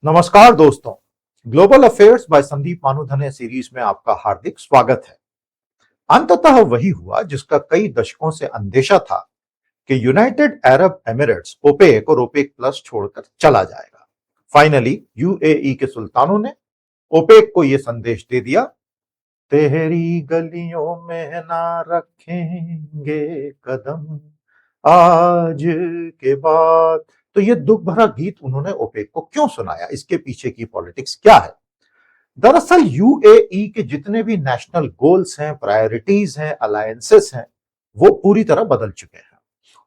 नमस्कार दोस्तों, global affairs by Sandeep Manudhane series में आपका हार्दिक स्वागत है। अंततः वही हुआ जिसका कई दशकों से अंदेशा था कि यूनाइटेड अरब एमिरेट्स ओपेक और ओपेक प्लस छोड़कर चला जाएगा। फाइनली यूएई के सुल्तानों ने ओपेक को यह संदेश दे दिया, तेरी गलियों में ना रखेंगे कदम आज के बाद। तो ये दुख भरा गीत उन्होंने ओपेक को क्यों सुनाया, इसके पीछे की पॉलिटिक्स क्या है? दरअसल यूएई के जितने भी नेशनल गोल्स हैं, प्रायोरिटीज हैं, अलायंसेस हैं, वो पूरी तरह बदल चुके हैं।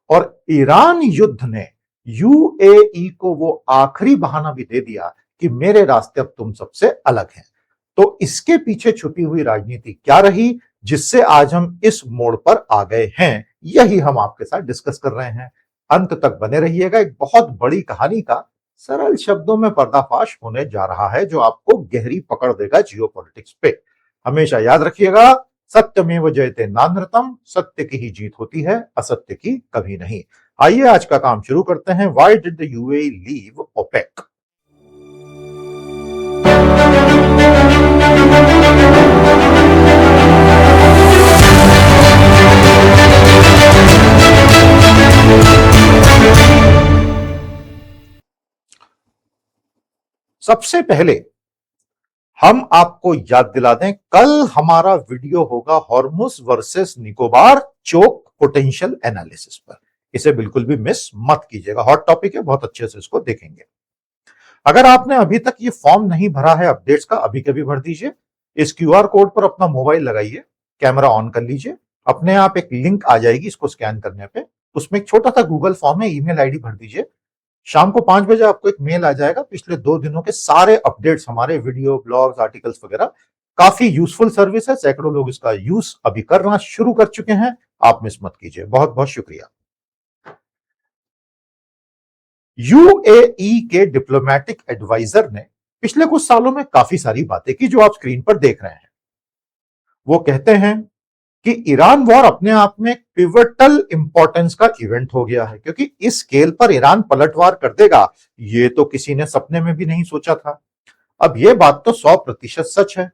और ईरान युद्ध ने यूएई को वो आखिरी बहाना भी दे दिया कि मेरे रास्ते अब तुम सबसे अलग हैं। तो इसके पीछे छुपी हुई राजनीति क्या रही, जिससे आज हम इस मोड़ पर आ गए हैं, यही हम आपके साथ डिस्कस कर रहे हैं। अंत तक बने रहिएगा। एक बहुत बड़ी कहानी का सरल शब्दों में पर्दाफाश होने जा रहा है, जो आपको गहरी पकड़ देगा जियोपॉलिटिक्स पे। हमेशा याद रखिएगा, सत्यमेव जयते नानृतम, सत्य की ही जीत होती है, असत्य की कभी नहीं। आइए आज का काम शुरू करते हैं। Why did the UAE leave OPEC? सबसे पहले हम आपको याद दिला दें, कल हमारा वीडियो होगा हॉर्मुज वर्सेस निकोबार चोक पोटेंशियल एनालिसिस पर। इसे बिल्कुल भी मिस मत कीजिएगा, हॉट टॉपिक है, बहुत अच्छे से इसको देखेंगे। अगर आपने अभी तक ये फॉर्म नहीं भरा है अपडेट्स का, अभी कभी भर दीजिए। इस क्यूआर कोड पर अपना मोबाइल लगाइए, कैमरा ऑन कर लीजिए, अपने आप एक लिंक आ जाएगी, इसको स्कैन करने पे उसमें एक छोटा सा गूगल फॉर्म है, ईमेल आईडी भर दीजिए। शाम को 5 बजे आपको एक मेल आ जाएगा, पिछले 2 दिनों के सारे अपडेट्स, हमारे वीडियो, ब्लॉग्स, आर्टिकल्स वगैरह। काफी यूजफुल सर्विस है, सैकड़ों लोग इसका यूज अभी करना शुरू कर चुके हैं। आप मिस मत कीजिए, बहुत बहुत शुक्रिया। यूएई के डिप्लोमेटिक एडवाइजर ने पिछले कुछ सालों में काफी सारी बातें की, जो आप स्क्रीन पर देख रहे हैं। वो कहते हैं कि ईरान वॉर अपने आप में एक पिवटल इंपॉर्टेंस का इवेंट हो गया है, क्योंकि इस स्केल पर ईरान पलटवार कर देगा, ये तो किसी ने सपने में भी नहीं सोचा था। अब ये बात तो 100% सच है।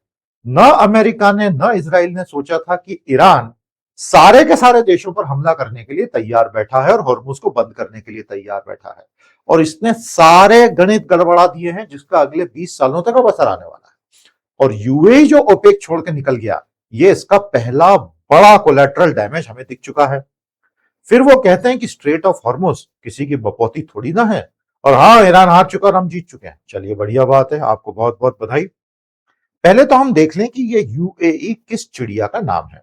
न अमेरिका ने न इजराइल ने सोचा था कि ईरान सारे के सारे देशों पर हमला करने के लिए तैयार बैठा है और हॉर्मुज को बंद करने के लिए तैयार बैठा है। और इसने सारे गणित गड़बड़ा दिए हैं, जिसका अगले 20 सालों तक अब असर आने वाला है। और यूएई जो ओपेक छोड़ के निकल गया, ये इसका पहला बड़ा कोलैटरल डैमेज हमें दिख चुका है। फिर वो कहते हैं कि स्ट्रेट ऑफ हॉर्मुज किसी की बपौती थोड़ी ना है, और हाँ, ईरान हार चुका और हम जीत चुके हैं। चलिए, बढ़िया बात है, आपको बहुत बहुत बधाई। पहले तो हम देख लें कि ये यूएई किस चिड़िया का नाम है।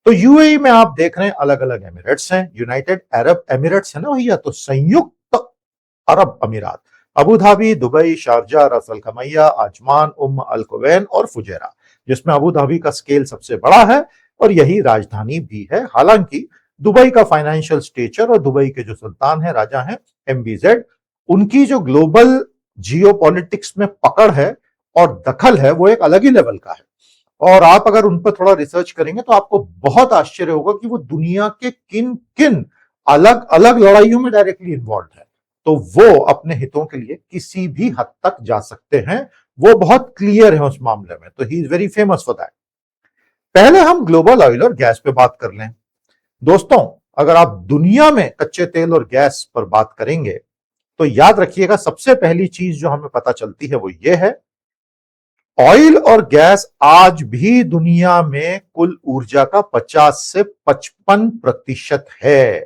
तो यूएई में आप देख रहे हैं अलग अलग एमिरेट्स हैं। यूनाइटेड अरब एमिरेट्स है ना भैया, तो संयुक्त अरब अमीरात, अबू धाबी, दुबई, शारजा, रस अल खमैया, आजमान, अल कुवैन और फुजैरा, जिसमें अबू धाबी का स्केल सबसे बड़ा है और यही राजधानी भी है। हालांकि दुबई का फाइनेंशियल स्टेचर और दुबई के जो सुल्तान है, राजा हैं, एमबीजेड, उनकी जो ग्लोबल जियोपॉलिटिक्स में पकड़ है और दखल है, वो एक अलग ही लेवल का है। और आप अगर उन पर थोड़ा रिसर्च करेंगे तो आपको बहुत आश्चर्य होगा कि वो दुनिया के किन किन अलग अलग लड़ाइयों में डायरेक्टली इन्वॉल्व है। तो वो अपने हितों के लिए किसी भी हद तक जा सकते हैं, वो बहुत क्लियर है उस मामले में। तो he is very famous for that. पहले हम ग्लोबल ऑयल और गैस पे बात कर लें। दोस्तों, अगर आप दुनिया में कच्चे तेल और गैस पर बात करेंगे तो याद रखिएगा, सबसे पहली चीज जो हमें पता चलती है वो ये है, ऑयल और गैस आज भी दुनिया में कुल ऊर्जा का 50 से 55% है।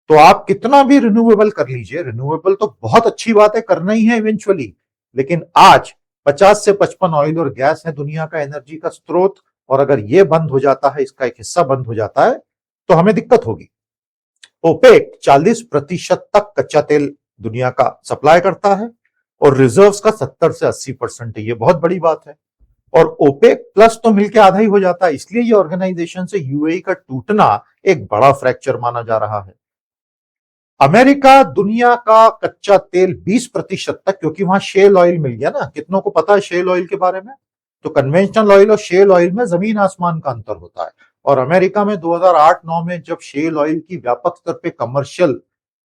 तो आप कितना भी रिन्यूएबल कर लीजिए, रिन्यूएबल तो बहुत अच्छी बात है, करना ही है इवेंचुअली, लेकिन आज 50 से 55 ऑयल और गैस है दुनिया का एनर्जी का स्रोत। और अगर ये बंद हो जाता है, इसका एक हिस्सा बंद हो जाता है, तो हमें दिक्कत होगी। ओपेक 40% तक कच्चा तेल दुनिया का सप्लाई करता है और रिजर्व्स का 70 से 80% है। ये बहुत बड़ी बात है। और ओपेक प्लस तो मिलकर आधा ही हो जाता है, इसलिए ये ऑर्गेनाइजेशन से यूएई का टूटना एक बड़ा फ्रैक्चर माना जा रहा है। अमेरिका दुनिया का कच्चा तेल 20% तक, क्योंकि वहां शेल ऑयल मिल गया ना, कितनों को पता है शेल ऑयल के बारे में? तो कन्वेंशनल ऑयल और शेल ऑयल में जमीन आसमान का अंतर होता है। और अमेरिका में 2008-9 में जब शेल ऑयल की व्यापक स्तर पे कमर्शियल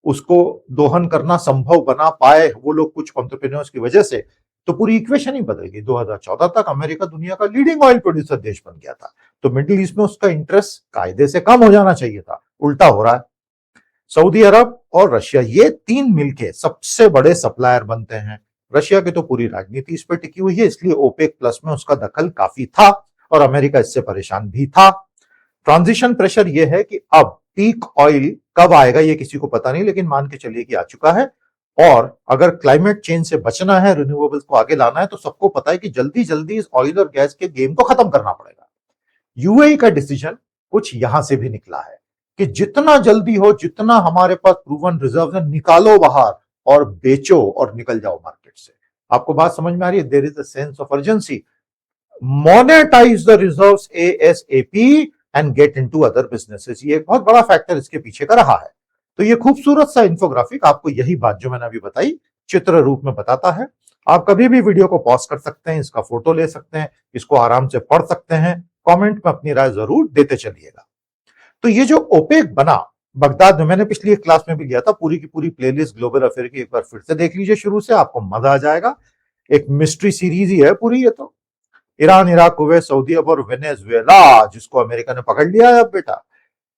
उसको दोहन करना संभव बना पाए वो लोग कुछ एंटरप्रेन्योर्स की वजह से, तो पूरी इक्वेशन ही बदल गई। 2014 तक अमेरिका दुनिया का लीडिंग ऑयल प्रोड्यूसर देश बन गया था, तो मिडिल ईस्ट में उसका इंटरेस्ट कायदे से कम हो जाना चाहिए था, उल्टा हो रहा है। सऊदी अरब और रशिया ये तीन मिलके सबसे बड़े सप्लायर बनते हैं। रशिया की तो पूरी राजनीति इस पर टिकी हुई है, इसलिए ओपेक प्लस में उसका दखल काफी था और अमेरिका इससे परेशान भी था। ट्रांजिशन प्रेशर यह है कि अब पीक ऑयल कब आएगा ये किसी को पता नहीं, लेकिन मान के चलिए कि आ चुका है। और अगर क्लाइमेट चेंज से बचना है, रिन्यूएबल्स को आगे लाना है, तो सबको पता है कि जल्दी जल्दी इस ऑयल और गैस के गेम को खत्म करना पड़ेगा। यूएई का डिसीजन कुछ यहां से भी निकला है कि जितना जल्दी हो, जितना हमारे पास प्रूवन रिजर्व है, निकालो बाहर और बेचो और निकल जाओ मार्केट से। आपको बात समझ में आ रही है? There is a sense of urgency. Monetize the reserves ASAP and get into other businesses. ये एक बहुत बड़ा फैक्टर इसके पीछे का रहा है। तो ये खूबसूरत सा इंफोग्राफिक आपको यही बात जो मैंने अभी बताई चित्र रूप में बताता है। आप कभी भी वीडियो को पॉज कर सकते हैं, इसका फोटो ले सकते हैं, इसको आराम से पढ़ सकते हैं, कमेंट में अपनी राय जरूर देते चलिएगा। तो ये जो ओपेक बना बगदाद में, मैंने पिछली एक क्लास में भी लिया था, पूरी की पूरी प्लेलिस्ट ग्लोबल अफेयर की एक बार फिर से देख लीजिए शुरू से, आपको मजा आ जाएगा। एक मिस्ट्री सीरीज ही है पूरी ये तो। ईरान, इराक, कुवैत, सऊदी अरब और वेनेजुएला, जिसको अमेरिका ने पकड़ लिया है अब बेटा।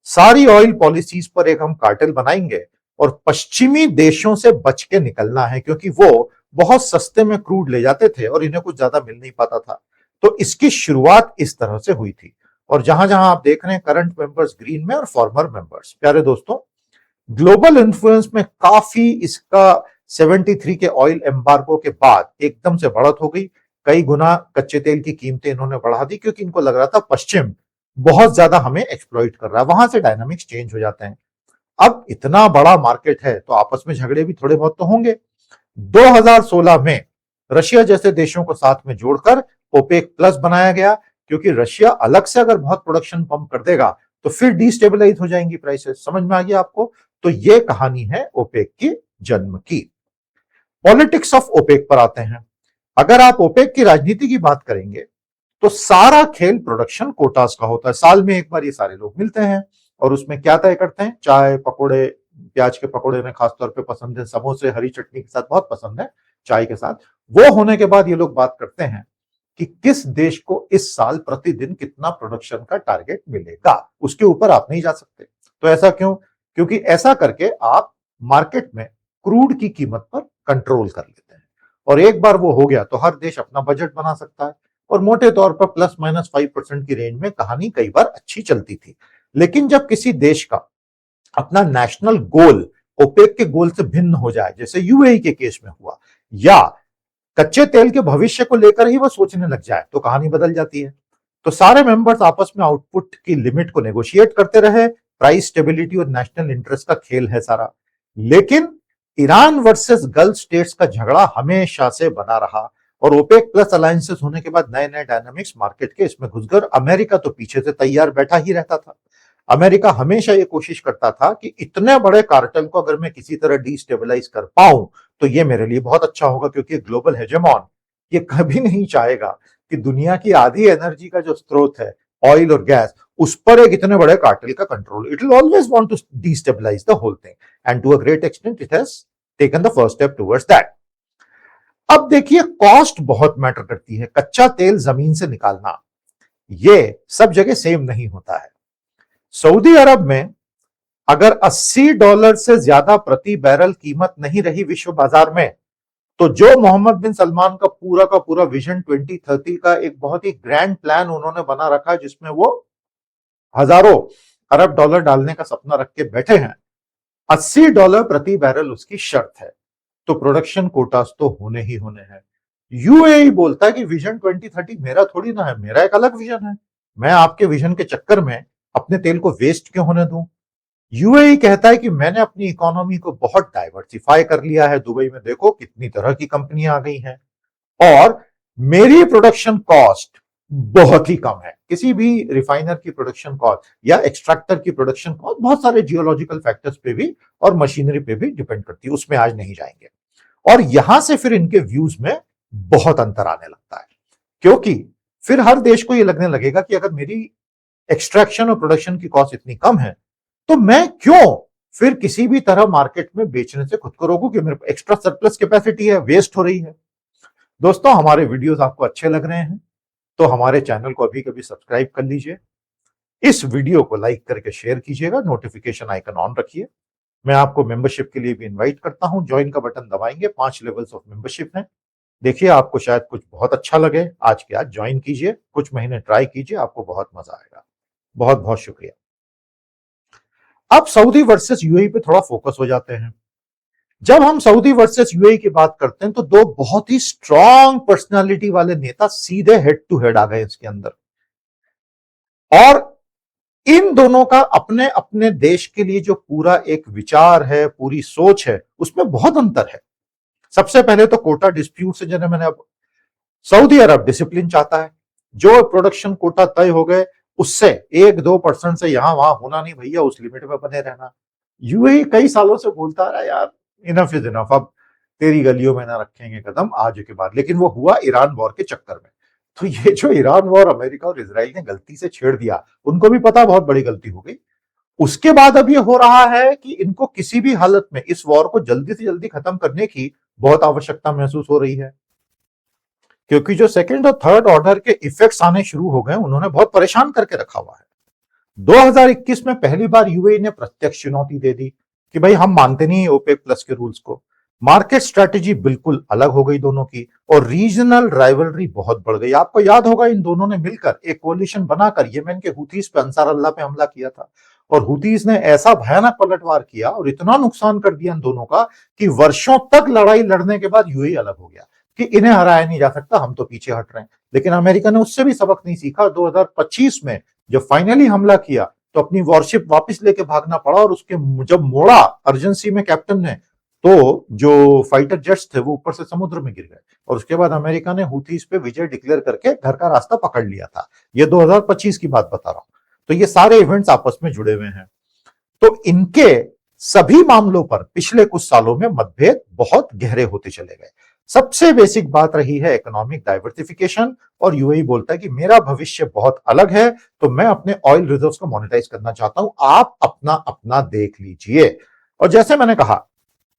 सारी ऑयल पॉलिसीज पर एक हम कार्टेल बनाएंगे और पश्चिमी देशों से बच के निकलना है, क्योंकि वो बहुत सस्ते में क्रूड ले जाते थे और इन्हें कुछ ज्यादा मिल नहीं पाता था। तो इसकी शुरुआत इस तरह से हुई थी। और जहां जहां आप देख रहे हैं करंट मेंबर्स ग्रीन में और फॉर्मर मेंबर्स, प्यारे दोस्तों, ग्लोबल इन्फ्लुएंस में काफी इसका 73 के ऑयल एम्बार्गो के बाद एकदम से बढ़त हो गई। कई गुना कच्चे तेल की कीमतें इन्होंने बढ़ा दी, क्योंकि इनको लग रहा था पश्चिम बहुत ज्यादा हमें एक्सप्लॉइट कर रहा है, वहां से डायनामिक्स चेंज हो जाते हैं। अब इतना बड़ा मार्केट है तो आपस में झगड़े भी थोड़े बहुत तो होंगे। 2016 में रशिया जैसे देशों को साथ में जोड़कर ओपेक प्लस बनाया गया, क्योंकि रशिया अलग से अगर बहुत प्रोडक्शन पंप कर देगा तो फिर डिस्टेबलाइज हो जाएंगी प्राइसेस। समझ में आ गया आपको? तो ये कहानी है ओपेक की जन्म की। पॉलिटिक्स ऑफ ओपेक पर आते हैं। अगर आप ओपेक की राजनीति की बात करेंगे तो सारा खेल प्रोडक्शन कोटास का होता है। साल में एक बार ये सारे लोग मिलते हैं और उसमें क्या तय करते हैं? चाय, पकोड़े, प्याज के पकोड़े उन्हें खासतौर पे पसंद है, समोसे हरी चटनी के साथ बहुत पसंद है, चाय के साथ। वो होने के बाद ये लोग बात करते हैं कि किस देश को इस साल प्रतिदिन कितना प्रोडक्शन का टारगेट मिलेगा, उसके ऊपर आप नहीं जा सकते। तो ऐसा क्यों? क्योंकि ऐसा करके आप मार्केट में क्रूड की कीमत पर कंट्रोल कर लेते हैं, और एक बार वो हो गया तो हर देश अपना बजट बना सकता है। और मोटे तौर पर ±5% की रेंज में कहानी कई बार अच्छी चलती थी। लेकिन जब किसी देश का अपना नेशनल गोल ओपेक के गोल से भिन्न हो जाए, जैसे यूएई के केस में हुआ, या कच्चे तेल के भविष्य को लेकर ही वह सोचने लग जाए, तो कहानी बदल जाती है। तो सारे मेंबर्स आपस में आउटपुट की लिमिट को नेगोशिएट करते रहे। प्राइस स्टेबिलिटी और नेशनल इंटरेस्ट का खेल है सारा। लेकिन ईरान वर्सेस गल्फ स्टेट्स का झगड़ा हमेशा से बना रहा, और ओपेक प्लस अलायंसेस होने के बाद नए नए डायनामिक्स मार्केट के इसमें घुस गए। अमेरिका तो पीछे से तैयार बैठा ही रहता था। अमेरिका हमेशा ये कोशिश करता था कि इतने बड़े कार्टेल को अगर मैं किसी तरह डिस्टेबलाइज कर पाऊं तो ये मेरे लिए बहुत अच्छा होगा, क्योंकि ग्लोबल हेजेमॉन ये कभी नहीं चाहेगा कि दुनिया की आधी एनर्जी का जो स्रोत है ऑयल और गैस, उस पर एक इतने बड़े कार्टेल का control. It will always want to destabilize the whole thing, and to a great extent it has taken the first step towards that. अब देखिए, कॉस्ट बहुत मैटर करती है। कच्चा तेल जमीन से निकालना ये सब जगह सेम नहीं होता है। सऊदी अरब में अगर $80 से ज्यादा प्रति बैरल कीमत नहीं रही विश्व बाजार में, तो जो मोहम्मद बिन सलमान का पूरा विजन 2030 का एक बहुत ही ग्रैंड प्लान उन्होंने बना रखा, जिसमें वो हजारों अरब डॉलर डालने का सपना रख के बैठे हैं, $80 प्रति बैरल उसकी शर्त है। तो प्रोडक्शन कोटास तो होने ही होने हैं। यूएई बोलता है कि विजन 2030 मेरा थोड़ी ना है, मेरा एक अलग विजन है, मैं आपके विजन के चक्कर में अपने तेल को वेस्ट क्यों होने दूं। यूएई कहता है कि मैंने अपनी इकोनॉमी को बहुत डाइवर्सिफाई कर लिया है, दुबई में देखो कितनी तरह की कंपनियां आ गई हैं, और मेरी प्रोडक्शन कॉस्ट बहुत ही कम है। किसी भी रिफाइनर की प्रोडक्शन कॉस्ट या एक्सट्रैक्टर की प्रोडक्शन कॉस्ट बहुत सारे जियोलॉजिकल फैक्टर्स पे भी और मशीनरी पे भी डिपेंड करती है, उसमें आज नहीं जाएंगे। और यहां से फिर इनके व्यूज में बहुत अंतर आने लगता है, क्योंकि फिर हर देश को यह लगने लगेगा कि अगर मेरी एक्सट्रैक्शन और प्रोडक्शन की कॉस्ट इतनी कम है तो मैं क्यों फिर किसी भी तरह मार्केट में बेचने से खुद को रोको कि मेरे एक्स्ट्रा सरप्लस कैपेसिटी है, वेस्ट हो रही है। दोस्तों, हमारे वीडियोस आपको अच्छे लग रहे हैं तो हमारे चैनल को अभी कभी सब्सक्राइब कर लीजिए, इस वीडियो को लाइक करके शेयर कीजिएगा, नोटिफिकेशन आइकन ऑन रखिए। मैं आपको मेंबरशिप के लिए भी इनवाइट करता हूं, ज्वाइन का बटन दबाएंगे, 5 लेवल्स ऑफ मेंबरशिप हैं। देखिए, आपको शायद कुछ बहुत अच्छा लगे, आज के आज ज्वाइन कीजिए, कुछ महीने ट्राई कीजिए, आपको बहुत मजा आएगा। बहुत बहुत शुक्रिया। अब सऊदी वर्सेस यूएई पे थोड़ा फोकस हो जाते हैं। जब हम सऊदी वर्सेस यूएई की बात करते हैं तो दो बहुत ही स्ट्रांग पर्सनालिटी वाले नेता सीधे हेड टू हेड आ गए इसके अंदर, और इन दोनों का अपने अपने देश के लिए जो पूरा एक विचार है, पूरी सोच है, उसमें बहुत अंतर है। सबसे पहले तो कोटा डिस्प्यूट से जैसे मैंने, अब सऊदी अरब डिसिप्लिन चाहता है, जो प्रोडक्शन कोटा तय हो गए उससे 1-2% से यहां वहां होना नहीं भैया, उस लिमिट में बने रहना। यूएई कई सालों से बोलता रहा यार इनफ इज इनफ, अब तेरी गलियों में ना रखेंगे कदम आज के बाद, लेकिन वो हुआ ईरान वॉर के चक्कर में। तो ये जो ईरान वॉर अमेरिका और इजराइल ने गलती से छेड़ दिया, उनको भी पता बहुत बड़ी गलती हो गई। उसके बाद अब ये हो रहा है कि इनको किसी भी हालत में इस वॉर को जल्दी से जल्दी खत्म करने की बहुत आवश्यकता महसूस हो रही है, क्योंकि जो सेकंड और थर्ड ऑर्डर के इफेक्ट्स आने शुरू हो गए, उन्होंने बहुत परेशान करके रखा हुआ है। 2021 में पहली बार यूएई ने प्रत्यक्ष चुनौती दे दी कि भाई हम मानते नहीं ओपेक प्लस के रूल्स को। मार्केट स्ट्रेटेजी बिल्कुल अलग हो गई दोनों की, और रीजनल राइवलरी बहुत बढ़ गई। आपको याद होगा इन दोनों ने मिलकर एक कोलिशन बनाकर यमन के हुतीस पे अंसार अल्लाह पे हमला किया था, और हुतीस ने ऐसा भयानक पलटवार किया और इतना नुकसान कर दिया इन दोनों का कि वर्षों तक लड़ाई लड़ने के बाद यूएई अलग हो गया कि इन्हें हराया नहीं जा सकता, हम तो पीछे हट रहे हैं। लेकिन अमेरिका ने उससे भी सबक नहीं सीखा। 2025 में जब फाइनली हमला किया तो अपनी वॉरशिप वापस लेके भागना पड़ा, और उसके जब मोड़ा अर्जेंसी में कैप्टन ने, तो जो फाइटर जेट्स थे वो ऊपर से समुद्र में गिर गए, और उसके बाद अमेरिका ने हुतीस पे विजय डिक्लेयर करके घर का रास्ता पकड़ लिया था। ये 2025 की बात बता रहा हूं। तो ये सारे इवेंट्स आपस में जुड़े हुए हैं। तो इनके सभी मामलों पर पिछले कुछ सालों में मतभेद बहुत गहरे होते चले गए। सबसे बेसिक बात रही है इकोनॉमिक डाइवर्सिफिकेशन, और यूएई बोलता है कि मेरा भविष्य बहुत अलग है, तो मैं अपने ऑयल रिजर्व्स को मोनेटाइज करना चाहता हूं, आप अपना अपना देख लीजिए। और जैसे मैंने कहा,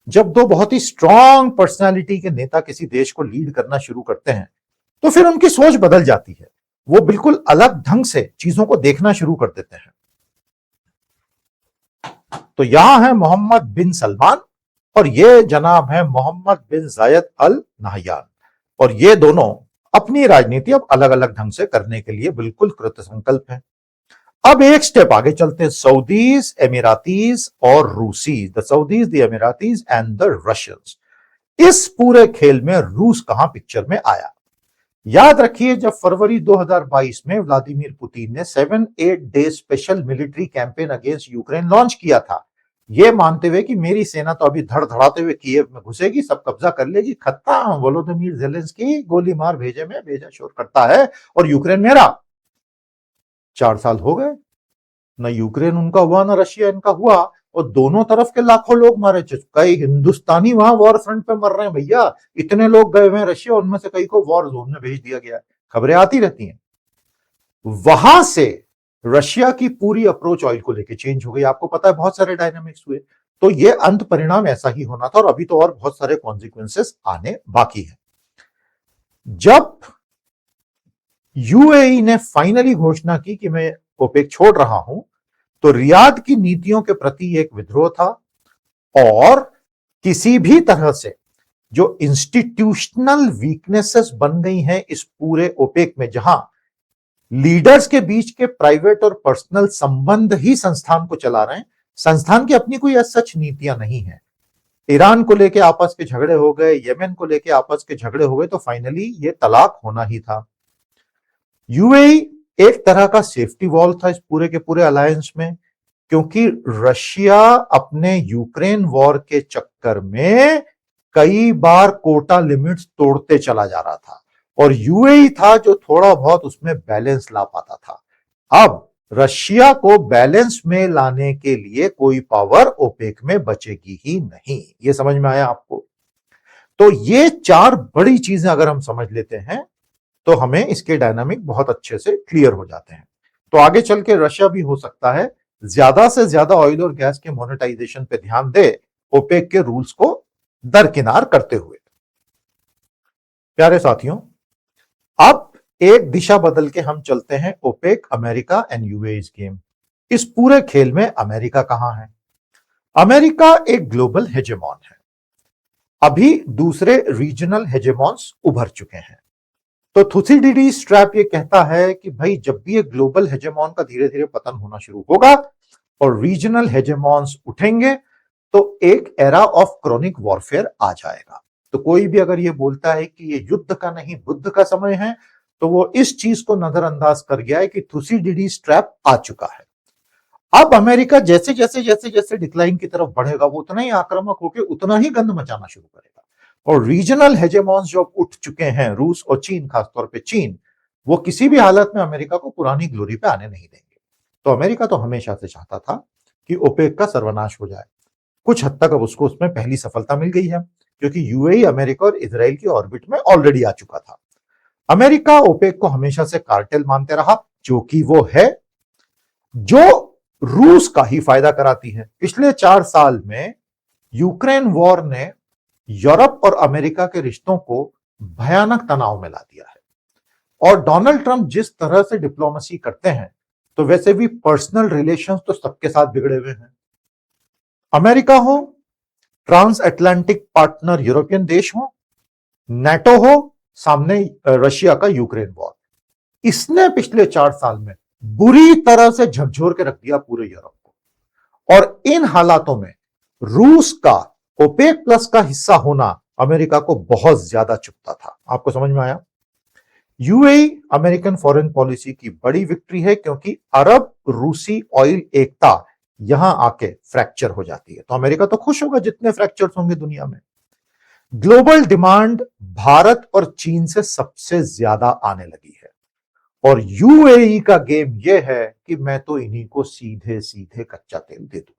जब दो बहुत ही स्ट्रांग पर्सनालिटी के नेता किसी देश को लीड करना शुरू करते हैं तो फिर उनकी सोच बदल जाती है, वो बिल्कुल अलग ढंग से चीजों को देखना शुरू कर देते हैं। तो यहां है मोहम्मद बिन सलमान, और ये जनाब है मोहम्मद बिन जायद अल नहयान, और ये दोनों अपनी राजनीति अब अलग अलग ढंग से करने के लिए बिल्कुल कृतसंकल्प हैं। अब एक स्टेप आगे चलते हैं, सऊदीज, एमिरातीज और रूसीज, the Saudis, the Emiratis and the Russians. इस पूरे खेल में रूस कहां पिक्चर में आया? याद रखिए, जब फरवरी 2022 में व्लादिमीर पुतिन ने 7-8 day special military campaign against Ukraine launch किया था, ये मानते हुए कि मेरी सेना तो अभी धड़धड़ाते हुए कीव में घुसेगी, सब कब्जा कर लेगी, खत्म, वोलोदिमीर ज़ेलेंस्की गोली मार भेजे में भेजा शोर करता है और यूक्रेन मेरा। 4 साल हो गए, न यूक्रेन उनका हुआ न रशिया इनका हुआ, और दोनों तरफ के लाखों लोग मारे। कई हिंदुस्तानी वहां वॉर फ्रंट पे मर रहे हैं भैया, इतने लोग गए हुए हैं रशिया, उनमें से कई को वॉर जोन में भेज दिया गया है, खबरें आती रहती हैं। वहां से रशिया की पूरी अप्रोच ऑयल को लेके चेंज हो गई। आपको पता है बहुत सारे डायनामिक्स हुए, तो ये अंत परिणाम ऐसा ही होना था, और अभी तो और बहुत सारे कॉन्सिक्वेंसेस आने बाकी है। जब यूएई ने फाइनली घोषणा की कि मैं ओपेक छोड़ रहा हूं, तो रियाद की नीतियों के प्रति एक विद्रोह था, और किसी भी तरह से जो इंस्टीट्यूशनल वीकनेसेस बन गई हैं इस पूरे ओपेक में, जहां लीडर्स के बीच के प्राइवेट और पर्सनल संबंध ही संस्थान को चला रहे हैं, संस्थान की अपनी कोई सच नीतियां नहीं है। ईरान को लेके आपस के झगड़े हो गए, यमन को लेके आपस के झगड़े हो गए, तो फाइनली ये तलाक होना ही था। यूएई एक तरह का सेफ्टी वॉल था इस पूरे के पूरे अलायंस में, क्योंकि रशिया अपने यूक्रेन वॉर के चक्कर में कई बार कोटा लिमिट्स तोड़ते चला जा रहा था, और यूएई था जो थोड़ा बहुत उसमें बैलेंस ला पाता था। अब रशिया को बैलेंस में लाने के लिए कोई पावर ओपेक में बचेगी ही नहीं। ये समझ में आया आपको? तो ये 4 बड़ी चीजें अगर हम समझ लेते हैं तो हमें इसके डायनामिक बहुत अच्छे से क्लियर हो जाते हैं। तो आगे चल के रशिया भी हो सकता है ज्यादा से ज्यादा ऑयल और गैस के मोनेटाइजेशन पे ध्यान दे, ओपेक के रूल्स को दरकिनार करते हुए। प्यारे साथियों, अब एक दिशा बदल के हम चलते हैं OPEC, America and UAE game. इस पूरे खेल में अमेरिका कहां है? अमेरिका एक ग्लोबल हेजेमॉन है। अभी दूसरे रीजनल हेजेमॉन्स उभर चुके हैं। तो थुसिडिडीज ट्रैप ये कहता है कि भाई जब भी एक ग्लोबल हेजेमॉन का धीरे धीरे पतन होना शुरू होगा और रीजनल हेजेमॉन्स उठेंगे तो एक एरा ऑफ क्रॉनिक वॉरफेयर आ जाएगा। तो कोई भी अगर ये बोलता है कि ये युद्ध का नहीं बुद्ध का समय है, तो वो इस चीज को नजरअंदाज कर गया है कि थुसिडिडीज ट्रैप आ चुका है। अब अमेरिका जैसे जैसे जैसे जैसे डिक्लाइन की तरफ बढ़ेगा, वो उतना ही आक्रामक होकर उतना ही गंद मचाना शुरू करेगा। और रीजनल हेजेमॉन्स जो उठ चुके हैं, रूस और चीन, खासतौर पे चीन, वो किसी भी हालत में अमेरिका को पुरानी ग्लोरी पे आने नहीं देंगे। तो अमेरिका तो हमेशा से चाहता था कि ओपेक का सर्वनाश हो जाए। कुछ हद तक अब उसको उसमें पहली सफलता मिल गई है, क्योंकि यूएई अमेरिका और इजराइल की ऑर्बिट में ऑलरेडी आ चुका था। अमेरिका ओपेक को हमेशा से कार्टेल मानते रहा, जो कि वो है, जो रूस का ही फायदा कराती है। पिछले 4 साल में यूक्रेन वॉर ने यूरोप और अमेरिका के रिश्तों को भयानक तनाव में ला दिया है। और डोनाल्ड ट्रंप जिस तरह से डिप्लोमेसी करते हैं, तो वैसे भी पर्सनल रिलेशंस तो सबके साथ बिगड़े हुए हैं। अमेरिका हो, ट्रांस अटलांटिक पार्टनर यूरोपियन देश हो, नेटो हो, सामने रशिया का यूक्रेन वॉर, इसने पिछले 4 साल में बुरी तरह से झकझोर के रख दिया पूरे यूरोप को। और इन हालातों में रूस का ओपेक प्लस का हिस्सा होना अमेरिका को बहुत ज्यादा चुभता था। आपको समझ में आया? यूएई अमेरिकन फॉरेन पॉलिसी की बड़ी विक्ट्री है, क्योंकि अरब रूसी ऑयल एकता यहां आके फ्रैक्चर हो जाती है। तो अमेरिका तो खुश होगा जितने फ्रैक्चर्स होंगे दुनिया में। ग्लोबल डिमांड भारत और चीन से सबसे ज्यादा आने लगी है। और यूएई का गेम यह है कि मैं तो इन्हीं को सीधे सीधे कच्चा तेल दे दूं,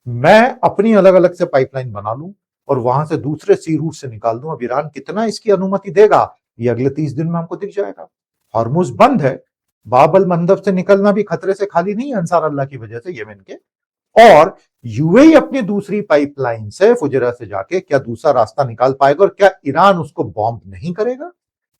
मैं अपनी अलग अलग से पाइपलाइन बना लूं और वहां से दूसरे सी रूट से निकाल दूं। अब ईरान कितना इसकी अनुमति देगा, ये अगले 30 दिन में हमको दिख जाएगा। हॉर्मुज बंद है, बाबल मंदब से निकलना भी खतरे से खाली नहीं है अंसार अल्लाह की वजह से, यमन के। और यूएई अपनी दूसरी पाइपलाइन से फुजैरा से जाके क्या दूसरा रास्ता निकाल पाएगा, और क्या ईरान उसको बॉम्ब नहीं करेगा?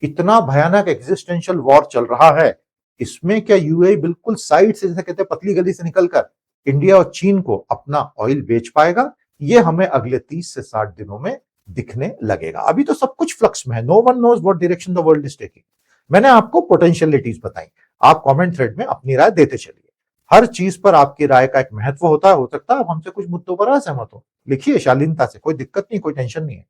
इतना भयानक एग्जिस्टेंशियल वॉर चल रहा है, इसमें क्या यूएई बिल्कुल साइड से, जैसे कहते हैं पतली गली से निकलकर इंडिया और चीन को अपना ऑयल बेच पाएगा? ये हमें अगले 30 से 60 दिनों में दिखने लगेगा। अभी तो सब कुछ फ्लक्स में है। No one knows what direction the world is taking. मैंने आपको पोटेंशियलिटीज बताई, आप कमेंट थ्रेड में अपनी राय देते चलिए। हर चीज पर आपकी राय का एक महत्व होता है। हो सकता है आप हमसे कुछ मुद्दों पर असहमत हो, लिखिए शालीनता से, कोई दिक्कत नहीं, कोई टेंशन नहीं है।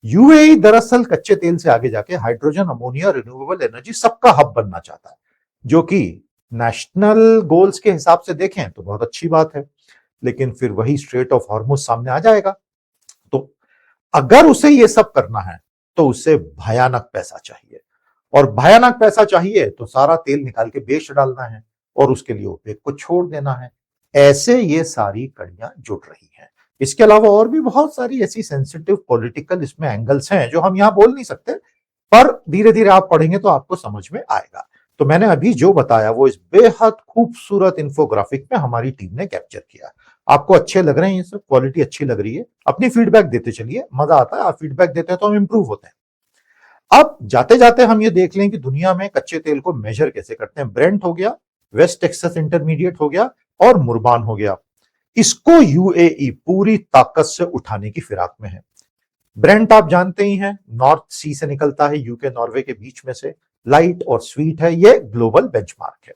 यूएई दरअसल कच्चे तेल से आगे जाके हाइड्रोजन, अमोनिया, रिन्यूएबल एनर्जी सबका हब बनना चाहता है, जो कि नेशनल गोल्स के हिसाब से देखें तो बहुत अच्छी बात है। लेकिन फिर वही स्ट्रेट ऑफ हॉर्मुज सामने आ जाएगा। तो अगर उसे ये सब करना है तो उसे भयानक पैसा चाहिए, और भयानक पैसा चाहिए तो सारा तेल निकाल के बेच डालना है, और उसके लिए ओपेक को छोड़ देना है। ऐसे ये सारी कड़ियां जुड़ रही हैं। इसके अलावा और भी बहुत सारी ऐसी सेंसिटिव पॉलिटिकल इसमें एंगल्स हैं जो हम यहां बोल नहीं सकते, पर धीरे धीरे आप पढ़ेंगे तो आपको समझ में आएगा। तो मैंने अभी जो बताया वो इस बेहद खूबसूरत इंफोग्राफिक में हमारी टीम ने कैप्चर किया। आपको अच्छे लग रहे हैं ये सब, क्वालिटी अच्छी लग रही है? अपनी फीडबैक देते चलिए, मजा आता है। आप फीडबैक देते हैं तो हम इंप्रूव होते हैं। अब जाते जाते हम ये देख लें कि दुनिया में कच्चे तेल को मेजर कैसे करते हैं। ब्रेंट हो गया, वेस्ट टेक्सास इंटरमीडिएट हो गया, और मुर्बान हो गया। इसको यूएई पूरी ताकत से उठाने की फिराक में है। ब्रेंट आप जानते ही हैं, नॉर्थ सी से निकलता है, यूके नॉर्वे के बीच में से, लाइट और स्वीट है, ये ग्लोबल बेंचमार्क है।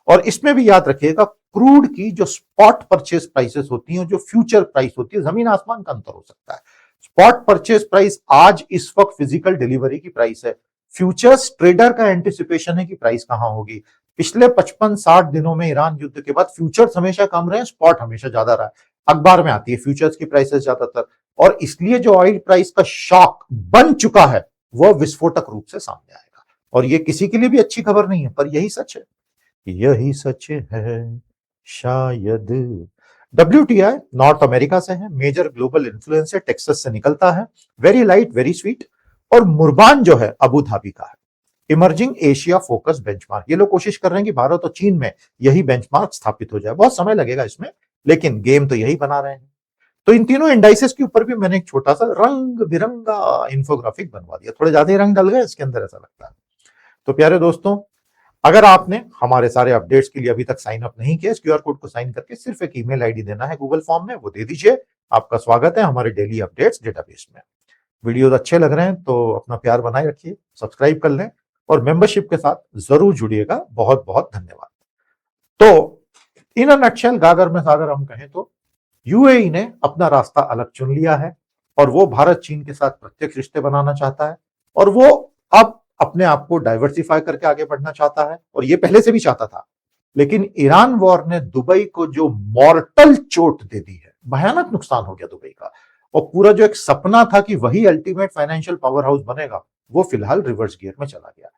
और इसमें भी याद रखिएगा, क्रूड की जो स्पॉट परचेस प्राइसेस होती हैं, जो फ्यूचर प्राइस होती है, जमीन आसमान का अंतर हो सकता है। स्पॉट परचेस प्राइस आज इस वक्त फिजिकल डिलीवरी की प्राइस है। फ्यूचर्स ट्रेडर का एंटिसिपेशन है कि प्राइस कहां होगी। पिछले 55-60 दिनों में ईरान युद्ध के बाद फ्यूचर्स हमेशा कम रहे, स्पॉट हमेशा ज्यादा रहा। अखबार में आती है फ्यूचर्स की प्राइसेस ज्यादातर, और इसलिए जो ऑयल प्राइस का शॉक बन चुका है वह विस्फोटक रूप से सामने आएगा। और यह किसी के लिए भी अच्छी खबर नहीं है, पर यही सच है, यही सच है शायद। WTI नॉर्थ अमेरिका से है, मेजर ग्लोबल इन्फ्लुएंस है, टेक्सास से निकलता है, वेरी लाइट, वेरी स्वीट। और मुर्बान जो है अबू धाबी का है। Emerging Asia focus benchmark. ये लोग कोशिश कर रहे हैं कि भारत और चीन में यही बेंचमार्क स्थापित हो जाए। बहुत समय लगेगा इसमें, लेकिन गेम तो यही बना रहे हैं। तो इन तीनों इंडाइसेस के ऊपर भी मैंने एक छोटा सा रंग बिरंगा इंफोग्राफिक बनवा दिया। थोड़े ज्यादा ही रंग डल गए इसके अंदर, ऐसा लगता है। तो प्यारे दोस्तों, अगर आपने हमारे सारे अपडेट्स के लिए अभी तक साइन अप नहीं किया, इस क्यूआर कोड को साइन करके सिर्फ एक ईमेल आईडी देना है गूगल फॉर्म में, वो दे दीजिए। आपका स्वागत है हमारे डेली अपडेट्स डेटाबेस में। वीडियोस अच्छे लग रहे हैं तो अपना प्यार बनाए रखिए, सब्सक्राइब कर लें और मेंबरशिप के साथ जरूर जुड़िएगा। बहुत बहुत धन्यवाद। तो इन नटशेल, गागर में सागर हम कहें तो, यूएई ने अपना रास्ता अलग चुन लिया है और वो भारत चीन के साथ प्रत्यक्ष रिश्ते बनाना चाहता है और वो अब अपने आप को डाइवर्सिफाई करके आगे बढ़ना चाहता है, और ये पहले से भी चाहता था। लेकिन ईरान वॉर ने दुबई को जो मॉर्टल चोट दे दी है, भयानक नुकसान हो गया दुबई का, और पूरा जो एक सपना था कि वही अल्टीमेट फाइनेंशियल पावर हाउस बनेगा, वो फिलहाल रिवर्स गियर में चला गया।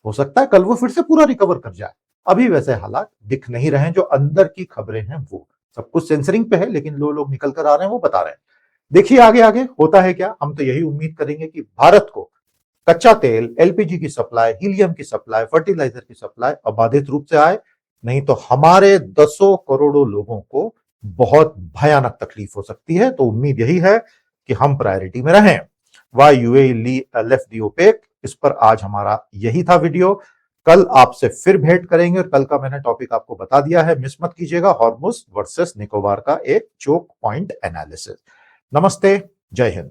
हो सकता है कल वो फिर से पूरा रिकवर कर जाए। अभी वैसे हालात दिख नहीं रहे हैं। जो अंदर की खबरें हैं वो सब कुछ सेंसरिंग पे है, लेकिन लोग निकल कर आ रहे हैं, वो बता रहे हैं। देखिए आगे आगे होता है क्या। हम तो यही उम्मीद करेंगे कि भारत को कच्चा तेल, एलपीजी की सप्लाई, हीलियम की सप्लाई, फर्टिलाइजर की सप्लाई अबाधित रूप से आए, नहीं तो हमारे दसों करोड़ों लोगों को बहुत भयानक तकलीफ हो सकती है। तो उम्मीद यही है कि हम प्रायोरिटी में रहें। Why UAE left the OPEC, इस पर आज हमारा यही था वीडियो। कल आपसे फिर भेंट करेंगे और कल का मैंने टॉपिक आपको बता दिया है, मिस मत कीजिएगा, हॉर्मुज वर्सेस निकोबार का एक चोक पॉइंट एनालिसिस। नमस्ते, जय हिंद।